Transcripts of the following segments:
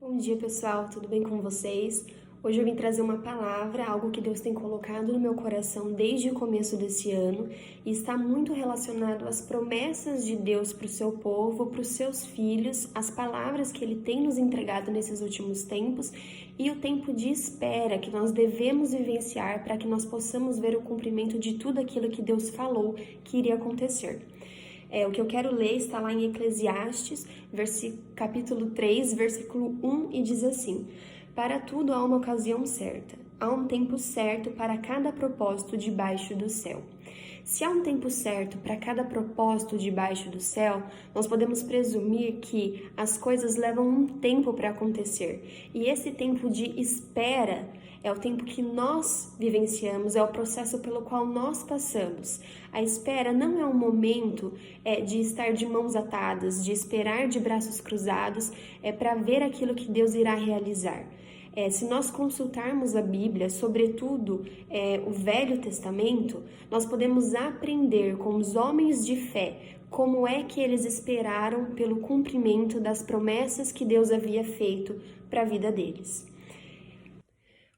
Bom dia, pessoal, tudo bem com vocês? Hoje eu vim trazer uma palavra, algo que Deus tem colocado no meu coração desde o começo desse ano e está muito relacionado às promessas de Deus para o seu povo, para os seus filhos, as palavras que Ele tem nos entregado nesses últimos tempos e o tempo de espera que nós devemos vivenciar para que nós possamos ver o cumprimento de tudo aquilo que Deus falou que iria acontecer. O que eu quero ler está lá em Eclesiastes, capítulo 3, versículo 1, e diz assim: Para tudo há uma ocasião certa, há um tempo certo para cada propósito debaixo do céu. Se há um tempo certo para cada propósito debaixo do céu, nós podemos presumir que as coisas levam um tempo para acontecer. E esse tempo de espera é o tempo que nós vivenciamos, é o processo pelo qual nós passamos. A espera não é um momento de estar de mãos atadas, de esperar de braços cruzados, para ver aquilo que Deus irá realizar. Se nós consultarmos a Bíblia, sobretudo o Velho Testamento, nós podemos aprender com os homens de fé como é que eles esperaram pelo cumprimento das promessas que Deus havia feito para a vida deles.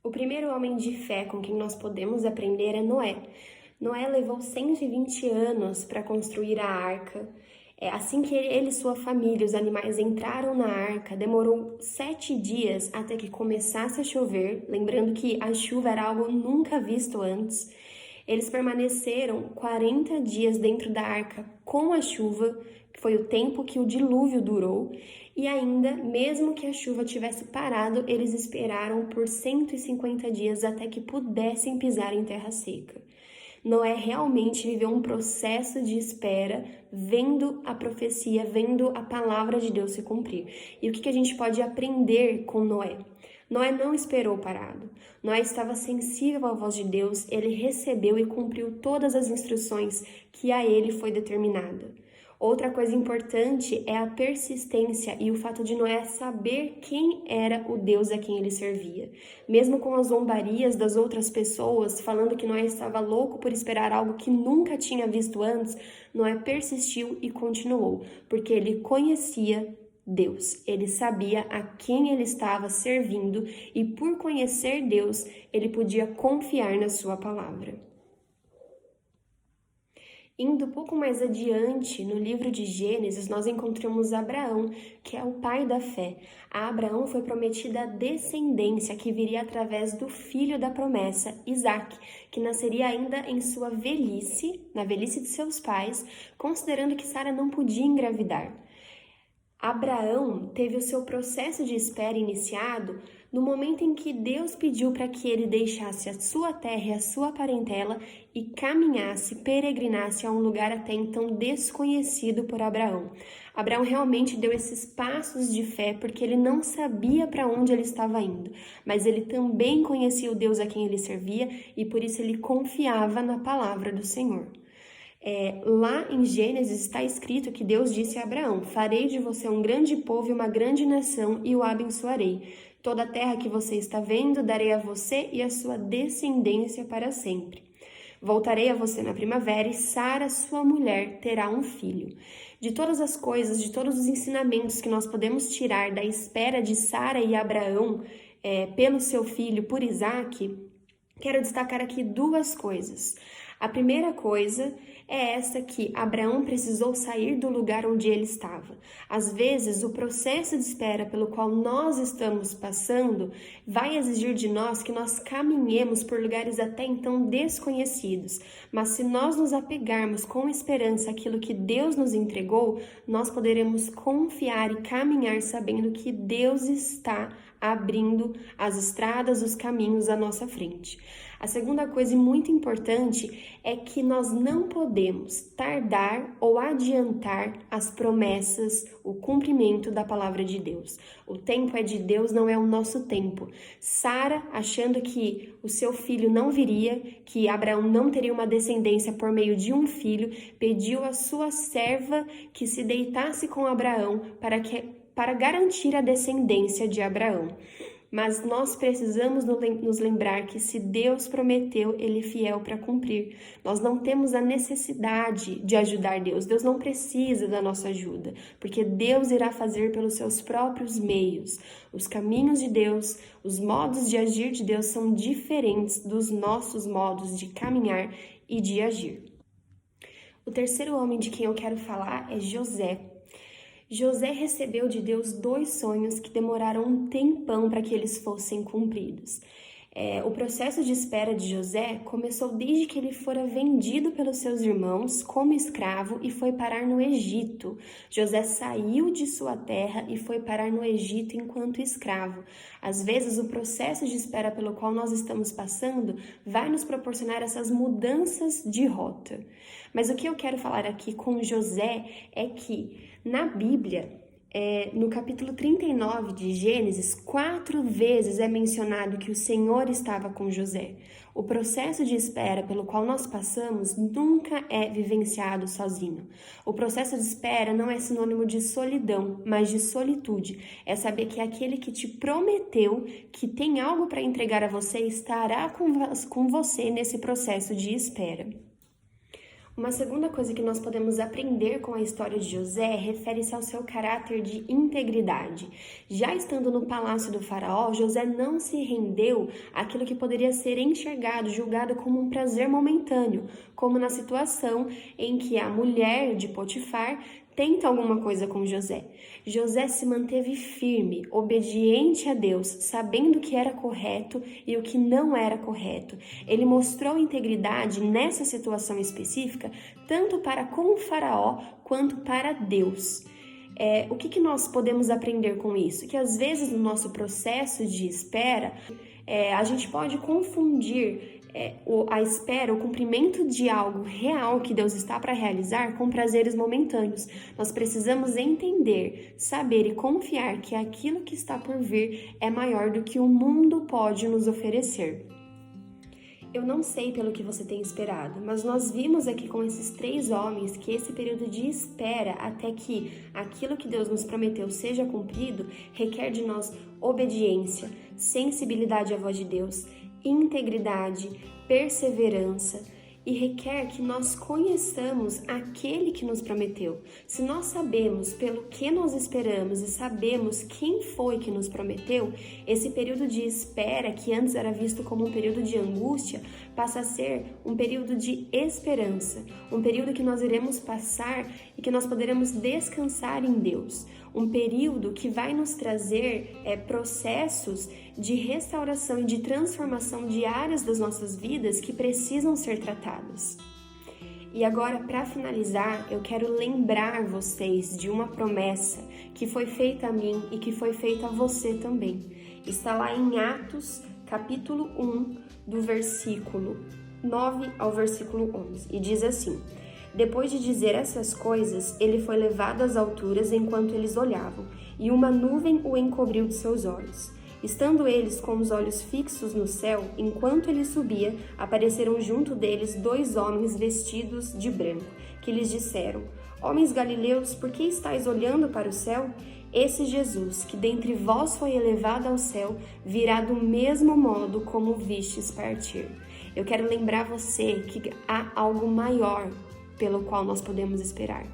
O primeiro homem de fé com quem nós podemos aprender é Noé. Noé levou 120 anos para construir a arca. Assim que ele e sua família, os animais, entraram na arca, demorou 7 dias até que começasse a chover, lembrando que a chuva era algo nunca visto antes. Eles permaneceram 40 dias dentro da arca com a chuva, que foi o tempo que o dilúvio durou, e ainda, mesmo que a chuva tivesse parado, eles esperaram por 150 dias até que pudessem pisar em terra seca. Noé realmente viveu um processo de espera, vendo a profecia, vendo a palavra de Deus se cumprir. E o que a gente pode aprender com Noé? Noé não esperou parado. Noé estava sensível à voz de Deus, ele recebeu e cumpriu todas as instruções que a ele foi determinada. Outra coisa importante é a persistência e o fato de Noé saber quem era o Deus a quem ele servia. Mesmo com as zombarias das outras pessoas, falando que Noé estava louco por esperar algo que nunca tinha visto antes, Noé persistiu e continuou, porque ele conhecia Deus. Ele sabia a quem ele estava servindo e, por conhecer Deus, ele podia confiar na sua palavra. Indo um pouco mais adiante, no livro de Gênesis, nós encontramos Abraão, que é o pai da fé. A Abraão foi prometida a descendência que viria através do filho da promessa, Isaque, que nasceria ainda em sua velhice, na velhice de seus pais, considerando que Sara não podia engravidar. Abraão teve o seu processo de espera iniciado no momento em que Deus pediu para que ele deixasse a sua terra e a sua parentela e caminhasse, peregrinasse a um lugar até então desconhecido por Abraão. Abraão realmente deu esses passos de fé porque ele não sabia para onde ele estava indo, mas ele também conhecia o Deus a quem ele servia e por isso ele confiava na palavra do Senhor. Lá em Gênesis está escrito que Deus disse a Abraão: farei de você um grande povo e uma grande nação e o abençoarei. Toda a terra que você está vendo darei a você e a sua descendência para sempre. Voltarei a você na primavera e Sara, sua mulher, terá um filho. De todas as coisas, de todos os ensinamentos que nós podemos tirar da espera de Sara e Abraão pelo seu filho, por Isaque, quero destacar aqui 2 coisas. A primeira coisa é essa que Abraão precisou sair do lugar onde ele estava. Às vezes, o processo de espera pelo qual nós estamos passando vai exigir de nós que nós caminhemos por lugares até então desconhecidos. Mas se nós nos apegarmos com esperança àquilo que Deus nos entregou, nós poderemos confiar e caminhar sabendo que Deus está abrindo as estradas, os caminhos à nossa frente. A segunda coisa muito importante é que nós não podemos tardar ou adiantar as promessas, o cumprimento da palavra de Deus. O tempo é de Deus, não é o nosso tempo. Sara, achando que o seu filho não viria, que Abraão não teria uma descendência por meio de um filho, pediu à sua serva que se deitasse com Abraão para garantir a descendência de Abraão. Mas nós precisamos nos lembrar que se Deus prometeu, Ele é fiel para cumprir. Nós não temos a necessidade de ajudar Deus. Deus não precisa da nossa ajuda, porque Deus irá fazer pelos seus próprios meios. Os caminhos de Deus, os modos de agir de Deus são diferentes dos nossos modos de caminhar e de agir. O terceiro homem de quem eu quero falar é José. José recebeu de Deus 2 sonhos que demoraram um tempão para que eles fossem cumpridos. O processo de espera de José começou desde que ele fora vendido pelos seus irmãos como escravo e foi parar no Egito. José saiu de sua terra e foi parar no Egito enquanto escravo. Às vezes, o processo de espera pelo qual nós estamos passando vai nos proporcionar essas mudanças de rota. Mas o que eu quero falar aqui com José é que, na Bíblia, no capítulo 39 de Gênesis, 4 vezes é mencionado que o Senhor estava com José. O processo de espera pelo qual nós passamos nunca é vivenciado sozinho. O processo de espera não é sinônimo de solidão, mas de solitude. É saber que aquele que te prometeu que tem algo para entregar a você estará com você nesse processo de espera. Uma segunda coisa que nós podemos aprender com a história de José refere-se ao seu caráter de integridade. Já estando no palácio do faraó, José não se rendeu àquilo que poderia ser enxergado, julgado como um prazer momentâneo, como na situação em que a mulher de Potifar tenta alguma coisa com José. José se manteve firme, obediente a Deus, sabendo o que era correto e o que não era correto. Ele mostrou integridade nessa situação específica, tanto para com o faraó quanto para Deus. O que nós podemos aprender com isso? Que às vezes no nosso processo de espera, a gente pode confundir a espera, o cumprimento de algo real que Deus está para realizar com prazeres momentâneos. Nós precisamos entender, saber e confiar que aquilo que está por vir é maior do que o mundo pode nos oferecer. Eu não sei pelo que você tem esperado, mas nós vimos aqui com esses 3 homens que esse período de espera até que aquilo que Deus nos prometeu seja cumprido requer de nós obediência, sensibilidade à voz de Deus, integridade, perseverança e requer que nós conheçamos aquele que nos prometeu. Se nós sabemos pelo que nós esperamos e sabemos quem foi que nos prometeu, esse período de espera, que antes era visto como um período de angústia, passa a ser um período de esperança, um período que nós iremos passar e que nós poderemos descansar em Deus, um período que vai nos trazer processos de restauração e de transformação de áreas das nossas vidas que precisam ser tratadas. E agora, para finalizar, eu quero lembrar vocês de uma promessa que foi feita a mim e que foi feita a você também. Está lá em Atos, capítulo 1, do versículo 9 ao versículo 11, e diz assim: Depois de dizer essas coisas, ele foi levado às alturas enquanto eles olhavam, e uma nuvem o encobriu de seus olhos. Estando eles com os olhos fixos no céu, enquanto ele subia, apareceram junto deles 2 homens vestidos de branco, que lhes disseram: Homens galileus, por que estáis olhando para o céu? Esse Jesus, que dentre vós foi elevado ao céu, virá do mesmo modo como vistes partir. Eu quero lembrar você que há algo maior pelo qual nós podemos esperar.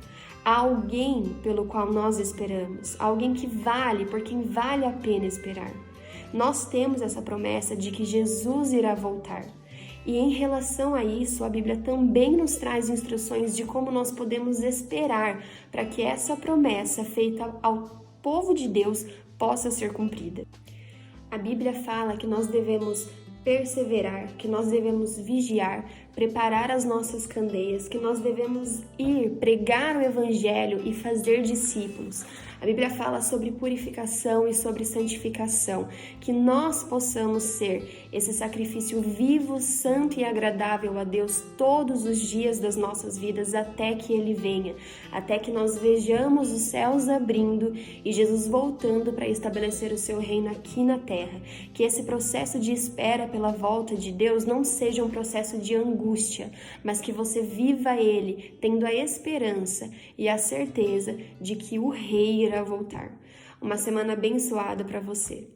Há alguém pelo qual nós esperamos, alguém que vale, por quem vale a pena esperar. Nós temos essa promessa de que Jesus irá voltar. E em relação a isso, a Bíblia também nos traz instruções de como nós podemos esperar para que essa promessa feita ao povo de Deus possa ser cumprida. A Bíblia fala que nós devemos perseverar, que nós devemos vigiar, preparar as nossas candeias, que nós devemos ir pregar o Evangelho e fazer discípulos. A Bíblia fala sobre purificação e sobre santificação, que nós possamos ser esse sacrifício vivo, santo e agradável a Deus todos os dias das nossas vidas até que Ele venha, até que nós vejamos os céus abrindo e Jesus voltando para estabelecer o seu reino aqui na terra. Que esse processo de espera pela volta de Deus não seja um processo de angústia, mas que você viva ele tendo a esperança e a certeza de que o Rei irá voltar. Uma semana abençoada para você.